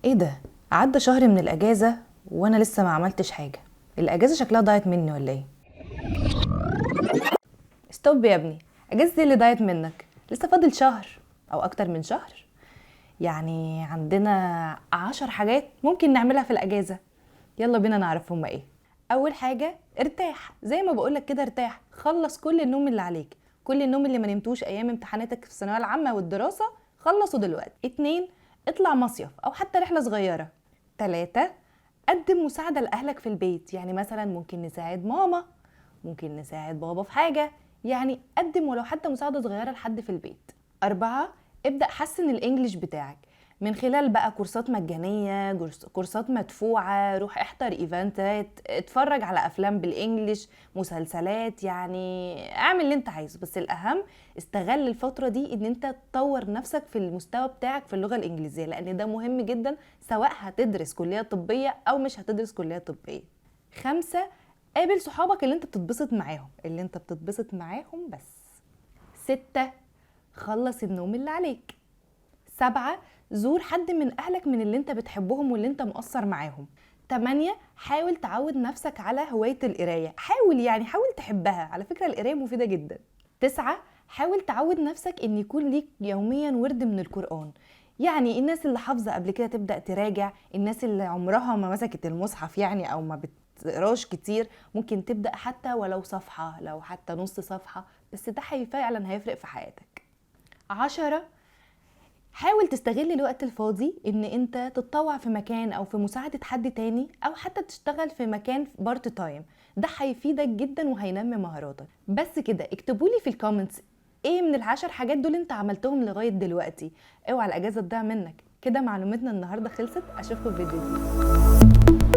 ايه ده؟ عدى شهر من الاجازه وانا لسه ما عملتش حاجه. الاجازه شكلها ضاعت مني ولا ايه؟ ستوب يا ابني. اجازتي اللي ضاعت منك؟ لسه فاضل شهر او اكتر من شهر. يعني عندنا 10 حاجات ممكن نعملها في الاجازه. يلا بينا نعرف هما ايه. اول حاجه ارتاح، زي ما بقولك كده ارتاح، خلص كل النوم اللي عليك، كل النوم اللي ما نمتوش ايام امتحاناتك في الثانويه العامه والدراسه خلصوا دلوقتي. 2، اطلع مصيف او حتى رحله صغيره. 3، قدم مساعده لاهلك في البيت، يعني مثلا ممكن نساعد ماما، ممكن نساعد بابا في حاجه، يعني قدم ولو حتى مساعده صغيره لحد في البيت. 4، ابدأ حسن الانجليش بتاعك من خلال بقى كورسات مجانية، كورسات مدفوعة، روح احضر ايفنتات، اتفرج على افلام بالانجليش، مسلسلات، يعني اعمل اللي انت عايزه. بس الاهم استغل الفترة دي ان انت تطور نفسك في المستوى بتاعك في اللغة الانجليزية، لان ده مهم جدا سواء هتدرس كلية طبية او مش هتدرس كلية طبية. 5، قابل صحابك اللي انت بتتبسط معاهم، بس. 6، خلص النوم اللي عليك. 7، زور حد من اهلك من اللي انت بتحبهم واللي انت مقصر معاهم. 8، حاول تعود نفسك على هواية القراية، حاول تحبها، على فكرة القراية مفيدة جدا. 9، حاول تعود نفسك ان يكون ليك يوميا ورد من القرآن. يعني الناس اللي حافظة قبل كده تبدأ تراجع، الناس اللي عمرها ما مسكت المصحف يعني او ما بتقراش كتير ممكن تبدأ حتى ولو صفحة، لو حتى نص صفحة، بس ده فعلا هيفرق في حياتك. 10، حاول تستغل الوقت الفاضي ان انت تتطوع في مكان او في مساعدة حد تاني او حتى تشتغل في مكان بارت تايم. ده هيفيدك جدا وهينمي مهاراتك. بس كده اكتبولي في الكومنتس ايه من ال10 حاجات دول انت عملتهم لغاية دلوقتي. اوعى الاجازة تضيع منك. كده معلوماتنا النهاردة خلصت، اشوفكم في فيديو جديد.